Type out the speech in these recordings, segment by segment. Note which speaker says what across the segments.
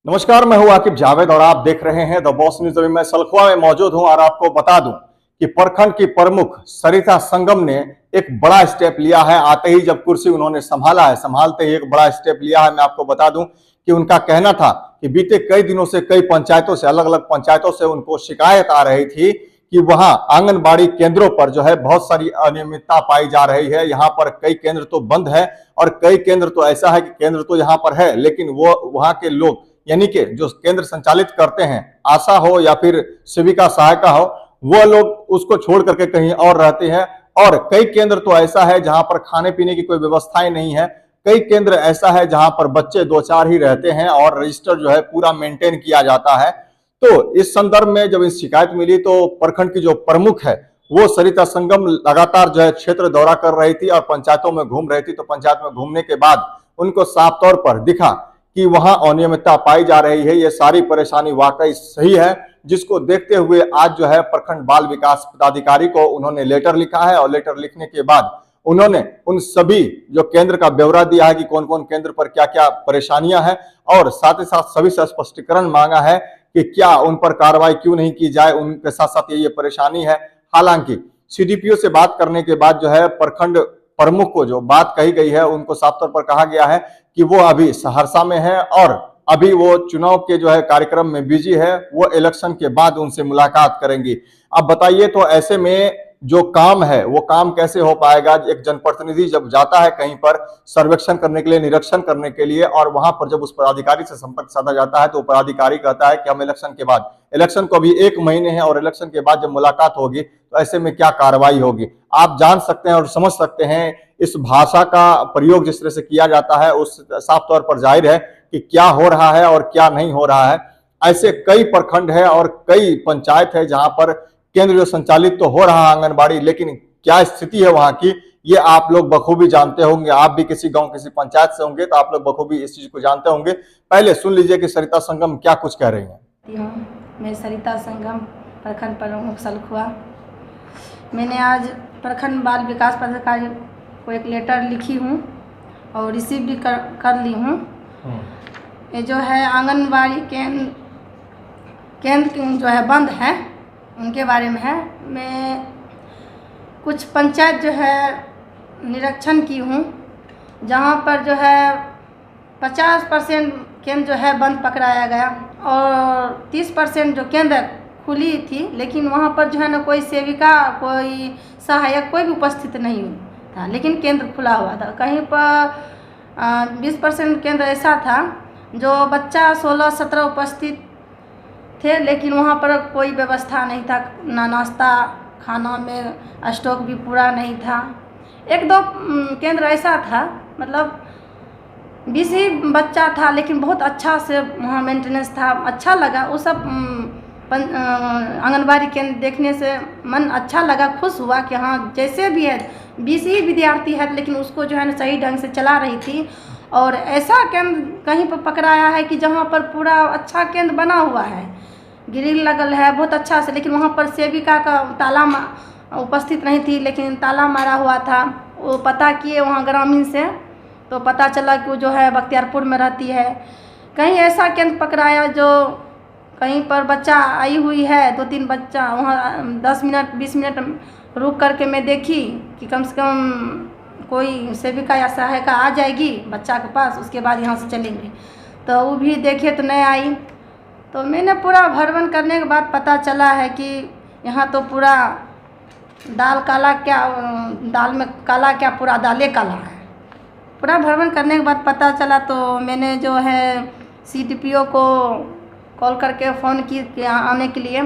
Speaker 1: नमस्कार, मैं हूं आकिब जावेद और आप देख रहे हैं द बॉस न्यूज। अभी मैं सलखुआ में मौजूद हूं और आपको बता दूं कि प्रखंड की प्रमुख सरिता संगम ने एक बड़ा स्टेप लिया है। आते ही जब कुर्सी उन्होंने संभाला है, संभालते ही एक बड़ा स्टेप लिया है। मैं आपको बता दूं कि उनका कहना था कि बीते कई दिनों से कई पंचायतों से, अलग अलग पंचायतों से उनको शिकायत आ रही थी कि वहां आंगनबाड़ी केंद्रों पर जो है बहुत सारी अनियमितता पाई जा रही है। यहाँ पर कई केंद्र तो बंद है और कई केंद्र तो ऐसा है कि केंद्र तो यहाँ पर है, लेकिन वो वहां के लोग यानी कि जो केंद्र संचालित करते हैं, आशा हो या फिर सेविका सहायिका हो, वो लोग उसको छोड़ करके कहीं और रहते हैं। और कई केंद्र तो ऐसा है जहां पर खाने पीने की कोई व्यवस्थाएं नहीं है। कई केंद्र ऐसा है जहां पर बच्चे दो चार ही रहते हैं और रजिस्टर जो है पूरा मेंटेन किया जाता है। तो इस संदर्भ में जब इस शिकायत मिली तो प्रखंड की जो प्रमुख है वो सरिता संगम लगातार जो है क्षेत्र दौरा कर रही थी और पंचायतों में घूम रही थी। तो पंचायत में घूमने के बाद उनको साफ तौर पर दिखा कि वहां अनियमितता पाई जा रही है। ये सारी परेशानी वाकई सही है, जिसको देखते हुए आज जो है प्रखंड बाल विकास पदाधिकारी को उन्होंने लेटर लिखा है और लेटर लिखने के बाद उन्होंने उन सभी जो केंद्र का ब्यौरा दिया है कि कौन कौन केंद्र पर क्या क्या परेशानियां हैं और साथ ही साथ सभी से स्पष्टीकरण मांगा है कि क्या उन पर कार्रवाई क्यों नहीं की जाए। उनके साथ साथ ये परेशानी है। हालांकि सीडीपीओ से बात करने के बाद जो है प्रखंड प्रमुख को जो बात कही गई है, उनको साफ तौर पर कहा गया है कि वो अभी सहरसा में है और अभी वो चुनाव के जो है कार्यक्रम में बिजी है। वो इलेक्शन के बाद उनसे मुलाकात करेंगी। अब बताइए, तो ऐसे में जो काम है वो काम कैसे हो पाएगा? एक जनप्रतिनिधि जब जाता है कहीं पर सर्वेक्षण करने के लिए, निरीक्षण करने के लिए, और वहां पर जब उस पदाधिकारी से संपर्क साधा जाता है तो पदाधिकारी कहता है कि हम इलेक्शन के बाद, इलेक्शन को अभी 1 महीने है और इलेक्शन के बाद जब मुलाकात होगी तो ऐसे में क्या कार्रवाई होगी। आप जान सकते हैं और समझ सकते हैं इस भाषा का प्रयोग जिस तरह से किया जाता है, उस साफ तौर पर जाहिर है कि क्या हो रहा है और क्या नहीं हो रहा है। ऐसे कई प्रखंड है और कई पंचायत है जहां पर केंद्र जो संचालित तो हो रहा है आंगनबाड़ी, लेकिन क्या स्थिति है वहां की ये आप लोग बखूबी जानते होंगे। आप भी किसी गांव किसी पंचायत से होंगे तो आप लोग बखूबी इस चीज को जानते होंगे। पहले सुन लीजिए कि सरिता संगम क्या कुछ कह रही हैं।
Speaker 2: मैं सरिता संगम प्रखंड प्रमुख सलखुआ। मैंने आज प्रखंड बाल विकास पदाधिकारी को एक लेटर लिखी हूँ और रिसीव भी कर ली हूँ। ये जो है आंगनबाड़ी केंद्र जो है बंद है, उनके बारे में है। मैं कुछ पंचायत जो है निरीक्षण की हूँ जहाँ पर जो है 50% केंद्र जो है बंद पकड़ाया गया और 30% जो केंद्र खुली थी, लेकिन वहाँ पर जो है ना कोई सेविका, कोई सहायक, कोई भी उपस्थित नहीं था, लेकिन केंद्र खुला हुआ था। कहीं पर 20% केंद्र ऐसा था जो बच्चा 16-17 उपस्थित थे, लेकिन वहाँ पर कोई व्यवस्था नहीं था, ना नाश्ता खाना में स्टॉक भी पूरा नहीं था। 1-2 केंद्र ऐसा था, मतलब 20 ही बच्चा था, लेकिन बहुत अच्छा से वहाँ मेंटेनेंस था, अच्छा लगा। वो सब आंगनबाड़ी केंद्र देखने से मन अच्छा लगा, खुश हुआ कि हाँ जैसे भी है 20 ही विद्यार्थी है, लेकिन उसको जो है ना सही ढंग से चला रही थी। और ऐसा केंद्र कहीं पर पकड़ाया है कि जहाँ पर पूरा अच्छा केंद्र बना हुआ है, ग्रिल लगल है बहुत अच्छा से, लेकिन वहाँ पर सेविका का ताला उपस्थित नहीं थी, लेकिन ताला मारा हुआ था। वो पता किए वहाँ ग्रामीण से, तो पता चला कि वो जो है बख्तियारपुर में रहती है। कहीं ऐसा केंद्र पकड़ाया जो कहीं पर बच्चा आई हुई है, 2-3 बच्चा, वहाँ 10 मिनट 20 मिनट रुक करके मैं देखी कि कम से कम कोई सेविका या सहायिका आ जाएगी बच्चा के पास, उसके बाद यहाँ से चलेंगे। तो वो भी देखे तो नहीं आई। तो मैंने पूरा भरवन करने के बाद पता चला है कि यहाँ तो पूरा दाल काला क्या, दाल में काला क्या, पूरा दाले काला है। पूरा भरवन करने के बाद पता चला, तो मैंने जो है सीडीपीओ को कॉल करके फ़ोन की आने के लिए।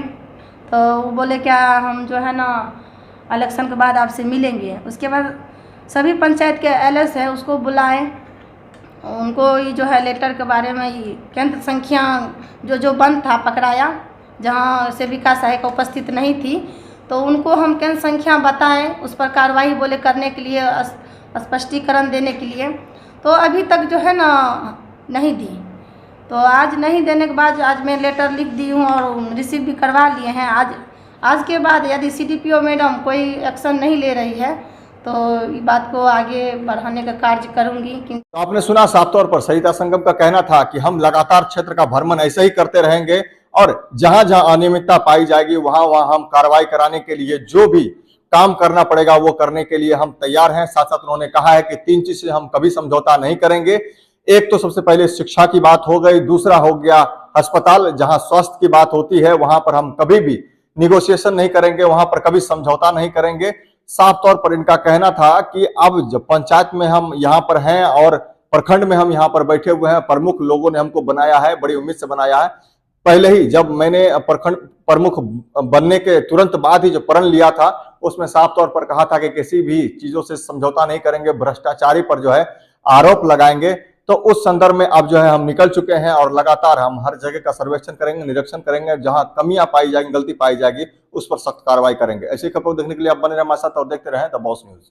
Speaker 2: तो वो बोले क्या हम जो है ना इलेक्शन के बाद आपसे मिलेंगे। उसके बाद सभी पंचायत के एलएस है उसको बुलाए, उनको ये जो है लेटर के बारे में ये केंद्र संख्या जो बंद था पकड़ाया, जहाँ सेविका सहायिका उपस्थित नहीं थी, तो उनको हम केंद्र संख्या बताएं, उस पर कार्रवाई बोले करने के लिए, स्पष्टीकरण देने के लिए। तो अभी तक जो है ना नहीं दी। तो आज नहीं देने के बाद आज मैं लेटर लिख दी हूँ और रिसीव भी करवा लिए हैं। आज के बाद यदि सीडीपीओ मैडम कोई एक्शन नहीं ले रही है तो ये बात को आगे बढ़ाने का कार्य करूंगी।
Speaker 1: तो आपने सुना, साफ तौर पर सरिता संगम का कहना था कि हम लगातार क्षेत्र का भ्रमण ऐसे ही करते रहेंगे और जहां जहां अनियमितता पाई जाएगी वहां वहां हम कार्रवाई कराने के लिए जो भी काम करना पड़ेगा वो करने के लिए हम तैयार हैं। साथ साथ उन्होंने कहा है कि 3 चीज से हम कभी समझौता नहीं करेंगे। एक तो सबसे पहले शिक्षा की बात हो गई, दूसरा हो गया अस्पताल, जहां स्वास्थ्य की बात होती है वहां पर हम कभी भी निगोशिएशन नहीं करेंगे, वहां पर कभी समझौता नहीं करेंगे। साफ तौर पर इनका कहना था कि अब जब पंचायत में हम यहाँ पर हैं और प्रखंड में हम यहाँ पर बैठे हुए हैं, प्रमुख लोगों ने हमको बनाया है, बड़ी उम्मीद से बनाया है। पहले ही जब मैंने प्रखंड प्रमुख बनने के तुरंत बाद ही जो प्रण लिया था उसमें साफ तौर पर कहा था कि किसी भी चीजों से समझौता नहीं करेंगे, भ्रष्टाचारी पर जो है आरोप लगाएंगे। तो उस संदर्भ में अब जो है हम निकल चुके हैं और लगातार हम हर जगह का सर्वेक्षण करेंगे, निरीक्षण करेंगे, जहां कमियां पाई जाएंगी, गलती पाई जाएगी उस पर सख्त कार्रवाई करेंगे। ऐसी खबरों देखने के लिए आप बने रहे हमारे साथ और देखते रहें द बॉस न्यूज।